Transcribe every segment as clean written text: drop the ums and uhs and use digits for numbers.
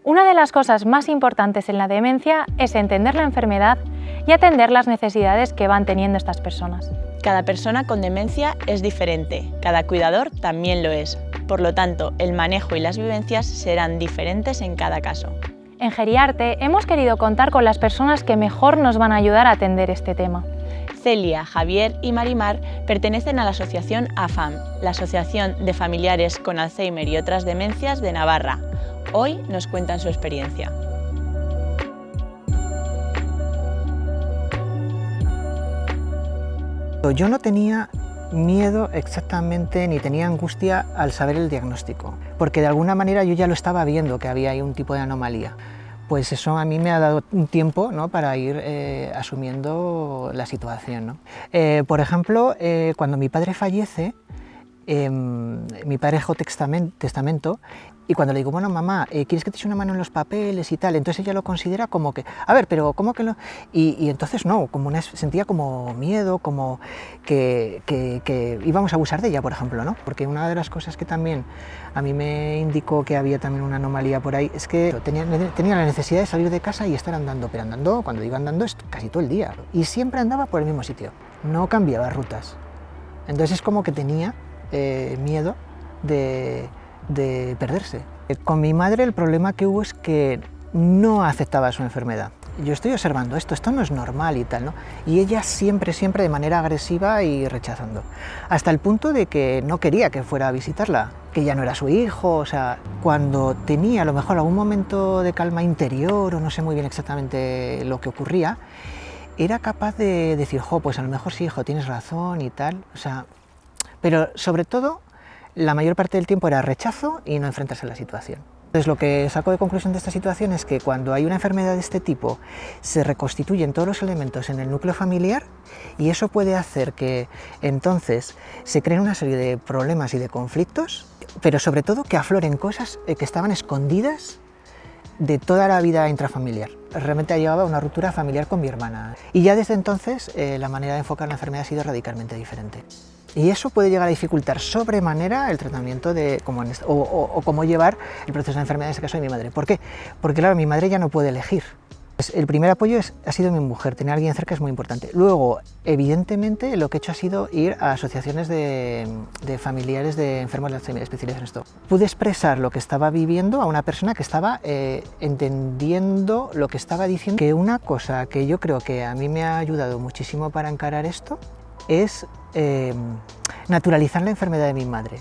Una de las cosas más importantes en la demencia es entender la enfermedad y atender las necesidades que van teniendo estas personas. Cada persona con demencia es diferente, cada cuidador también lo es. Por lo tanto, el manejo y las vivencias serán diferentes en cada caso. En Geriarte hemos querido contar con las personas que mejor nos van a ayudar a atender este tema. Celia, Javier y Marimar pertenecen a la asociación AFAM, la Asociación de Familiares con Alzheimer y otras demencias de Navarra. Hoy nos cuentan su experiencia. Yo no tenía miedo exactamente ni tenía angustia al saber el diagnóstico, porque de alguna manera yo ya lo estaba viendo que había ahí un tipo de anomalía. Pues eso a mí me ha dado un tiempo, ¿no?, para ir asumiendo la situación, ¿no? Por ejemplo, cuando mi padre fallece, mi padre dejó testamento y cuando le digo, bueno, mamá, ¿quieres que te eche una mano en los papeles y tal? Entonces ella lo considera como que, a ver, pero ¿cómo que no? Y entonces no, sentía como miedo, como que íbamos a abusar de ella, por ejemplo, ¿no? Porque una de las cosas que también a mí me indicó que había también una anomalía por ahí es que tenía la necesidad de salir de casa y estar andando, pero andando, cuando digo andando, es casi todo el día. Y siempre andaba por el mismo sitio, no cambiaba rutas. Entonces es como que tenía miedo de perderse. Con mi madre el problema que hubo es que no aceptaba su enfermedad. Yo estoy observando esto no es normal y tal, ¿no? Y ella siempre de manera agresiva y rechazando. Hasta el punto de que no quería que fuera a visitarla, que ya no era su hijo, o sea, cuando tenía a lo mejor algún momento de calma interior o no sé muy bien exactamente lo que ocurría, era capaz de decir, jo, pues a lo mejor sí, hijo, tienes razón y tal, o sea, pero sobre todo la mayor parte del tiempo era rechazo y no enfrentarse a la situación. Entonces lo que saco de conclusión de esta situación es que cuando hay una enfermedad de este tipo se reconstituyen todos los elementos en el núcleo familiar y eso puede hacer que entonces se creen una serie de problemas y de conflictos, pero sobre todo que afloren cosas que estaban escondidas de toda la vida intrafamiliar. Realmente llevaba una ruptura familiar con mi hermana y ya desde entonces la manera de enfocar la enfermedad ha sido radicalmente diferente. Y eso puede llegar a dificultar sobremanera el tratamiento de cómo llevar el proceso de enfermedad, en este caso de mi madre. ¿Por qué? Porque claro, mi madre ya no puede elegir. Pues el primer apoyo ha sido mi mujer, tener a alguien cerca es muy importante. Luego, evidentemente, lo que he hecho ha sido ir a asociaciones de familiares de enfermos de Alzheimer especializados en esto. Pude expresar lo que estaba viviendo a una persona que estaba entendiendo lo que estaba diciendo. Que una cosa que yo creo que a mí me ha ayudado muchísimo para encarar esto es naturalizar la enfermedad de mi madre.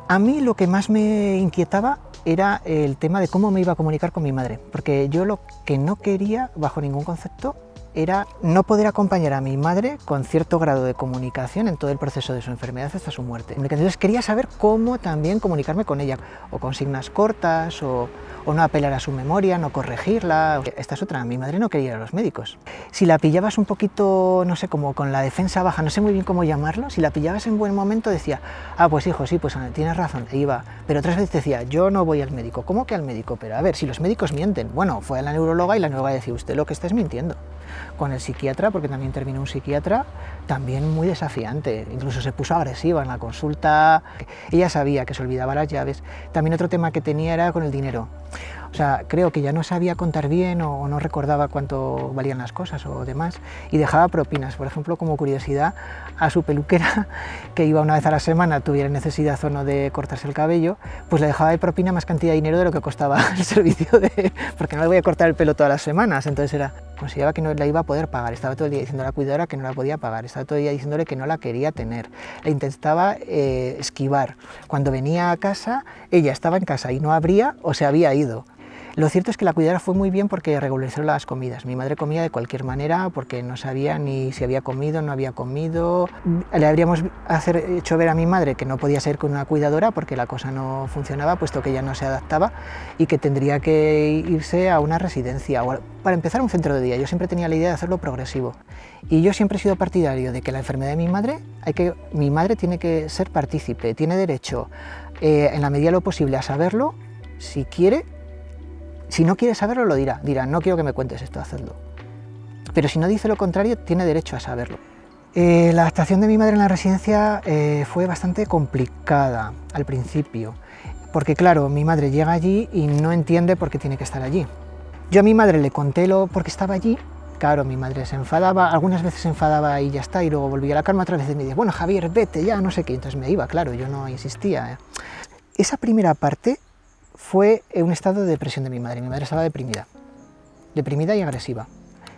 A mí lo que más me inquietaba era el tema de cómo me iba a comunicar con mi madre, porque yo lo que no quería, bajo ningún concepto, era no poder acompañar a mi madre con cierto grado de comunicación en todo el proceso de su enfermedad hasta su muerte. Entonces quería saber cómo también comunicarme con ella, o con signas cortas, o no apelar a su memoria, no corregirla. Esta es otra, mi madre no quería ir a los médicos. Si la pillabas un poquito, no sé, como con la defensa baja, no sé muy bien cómo llamarlo, si la pillabas en buen momento decía, ah, pues hijo, sí, pues tienes razón, e iba. Pero otras veces decía, yo no voy al médico. ¿Cómo que al médico? Pero a ver, si los médicos mienten. Bueno, fue a la neuróloga y la neuróloga decía, usted lo que está es mintiendo. Con el psiquiatra, porque también terminó un psiquiatra, también muy desafiante, incluso se puso agresiva en la consulta. Ella sabía que se olvidaba las llaves. También otro tema que tenía era con el dinero. O sea, creo que ya no sabía contar bien o no recordaba cuánto valían las cosas o demás y dejaba propinas. Por ejemplo, como curiosidad, a su peluquera, que iba una vez a la semana, tuviera necesidad o no de cortarse el cabello, pues le dejaba de propina más cantidad de dinero de lo que costaba el servicio porque no le voy a cortar el pelo todas las semanas. Entonces consideraba que no la iba a poder pagar, estaba todo el día diciendo a la cuidadora que no la podía pagar, estaba todo el día diciéndole que no la quería tener, la intentaba esquivar. Cuando venía a casa, ella estaba en casa y no abría o se había ido. Lo cierto es que la cuidadora fue muy bien porque regularizó las comidas. Mi madre comía de cualquier manera porque no sabía ni si había comido o no había comido. Le habríamos hecho ver a mi madre que no podía ser con una cuidadora porque la cosa no funcionaba, puesto que ella no se adaptaba y que tendría que irse a una residencia o para empezar un centro de día. Yo siempre tenía la idea de hacerlo progresivo. Y yo siempre he sido partidario de que la enfermedad de mi madre tiene que ser partícipe, tiene derecho en la medida de lo posible a saberlo, si quiere. Si no quiere saberlo, lo dirá. Dirá, no quiero que me cuentes esto, hazlo. Pero si no dice lo contrario, tiene derecho a saberlo. La adaptación de mi madre en la residencia fue bastante complicada al principio. porque claro, mi madre llega allí y no entiende por qué tiene que estar allí. Yo a mi madre le conté por qué estaba allí, claro, mi madre se enfadaba, algunas veces se enfadaba y ya está, y luego volvía a la calma, otras veces me decía, bueno, Javier, vete ya, no sé qué, entonces me iba, claro, yo no insistía. Esa primera parte fue un estado de depresión de mi madre estaba deprimida y agresiva.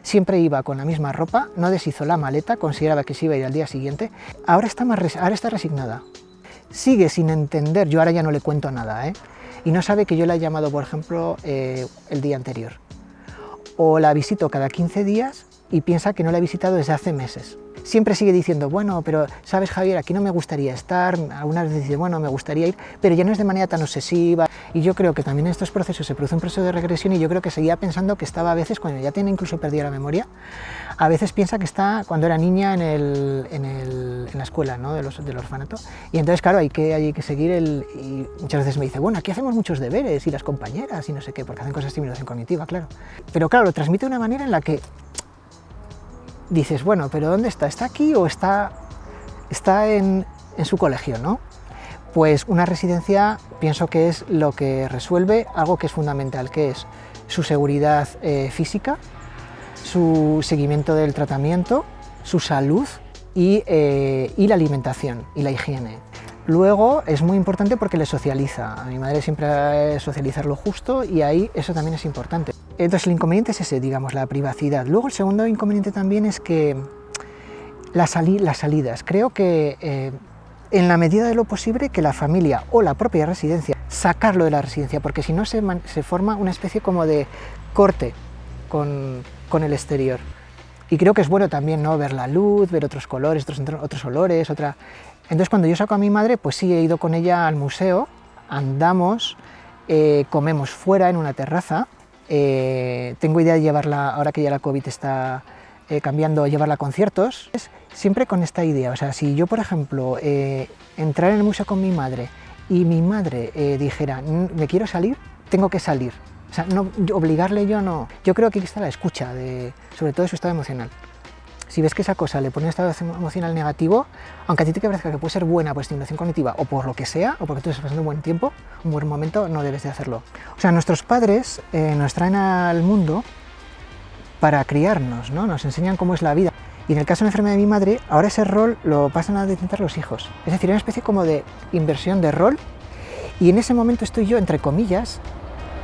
Siempre iba con la misma ropa, no deshizo la maleta, consideraba que se iba a ir al día siguiente, ahora está resignada. Sigue sin entender, yo ahora ya no le cuento nada, y no sabe que yo la he llamado, por ejemplo, el día anterior. O la visito cada 15 días y piensa que no la he visitado desde hace meses. Siempre sigue diciendo, bueno, pero sabes, Javier, aquí no me gustaría estar, algunas veces dice, bueno, me gustaría ir, pero ya no es de manera tan obsesiva. Y yo creo que también en estos procesos se produce un proceso de regresión y yo creo que seguía pensando que estaba a veces, cuando ya tiene incluso perdida la memoria, a veces piensa que está cuando era niña en la escuela, ¿no? del orfanato. Y entonces, claro, hay que seguir y muchas veces me dice, bueno, aquí hacemos muchos deberes y las compañeras y no sé qué, porque hacen cosas de estimulación cognitiva, claro. Pero claro, lo transmite de una manera en la que dices, bueno, pero ¿dónde está? ¿Está aquí o está en su colegio, no? Pues una residencia pienso que es lo que resuelve algo que es fundamental, que es su seguridad física, su seguimiento del tratamiento, su salud y la alimentación y la higiene. Luego es muy importante porque le socializa. A mi madre siempre es socializar lo justo y ahí eso también es importante. Entonces el inconveniente es ese, digamos, la privacidad. Luego el segundo inconveniente también es que las salidas. Creo que en la medida de lo posible que la familia o la propia residencia, sacarlo de la residencia, porque si no se forma una especie como de corte con el exterior. Y creo que es bueno también, ¿no?, ver la luz, ver otros colores, otros olores, Entonces cuando yo saco a mi madre, pues sí, he ido con ella al museo, andamos, comemos fuera en una terraza. Tengo idea de llevarla, ahora que ya la COVID está cambiando, llevarla a conciertos. Siempre con esta idea, o sea, si yo, por ejemplo, entrar en el museo con mi madre y mi madre dijera, me quiero salir, tengo que salir. O sea, no, obligarle yo no. Yo creo que aquí está la escucha, sobre todo de su estado emocional. Si ves que esa cosa le pone un estado emocional negativo, aunque a ti te parezca que puede ser buena por estimulación cognitiva o por lo que sea, o porque tú estás pasando un buen tiempo, un buen momento, no debes de hacerlo. O sea, nuestros padres nos traen al mundo para criarnos, ¿no? Nos enseñan cómo es la vida. Y en el caso de la enfermedad de mi madre, ahora ese rol lo pasan a detentar los hijos. Es decir, hay una especie como de inversión de rol, y en ese momento estoy yo, entre comillas,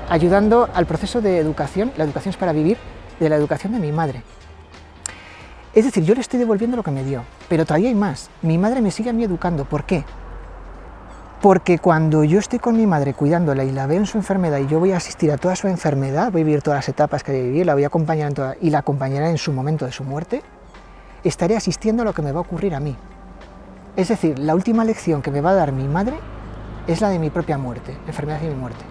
ayudando al proceso de educación, la educación es para vivir, de la educación de mi madre. Es decir, yo le estoy devolviendo lo que me dio, pero todavía hay más. Mi madre me sigue a mí educando. ¿Por qué? Porque cuando yo estoy con mi madre cuidándola y la veo en su enfermedad y yo voy a asistir a toda su enfermedad, voy a vivir todas las etapas que hay que vivir, la voy a acompañar y la acompañaré en su momento de su muerte, estaré asistiendo a lo que me va a ocurrir a mí. Es decir, la última lección que me va a dar mi madre es la de mi propia muerte, enfermedad y mi muerte.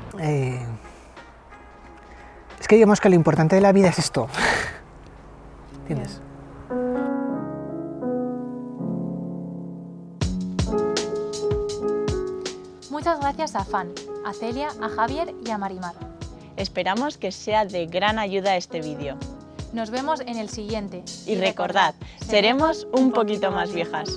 Es que digamos que lo importante de la vida es esto. ¿Entiendes? Muchas gracias a Fan, a Celia, a Javier y a Marimar. Esperamos que sea de gran ayuda este vídeo. Nos vemos en el siguiente. Y recordad, seremos un poquito más viejas.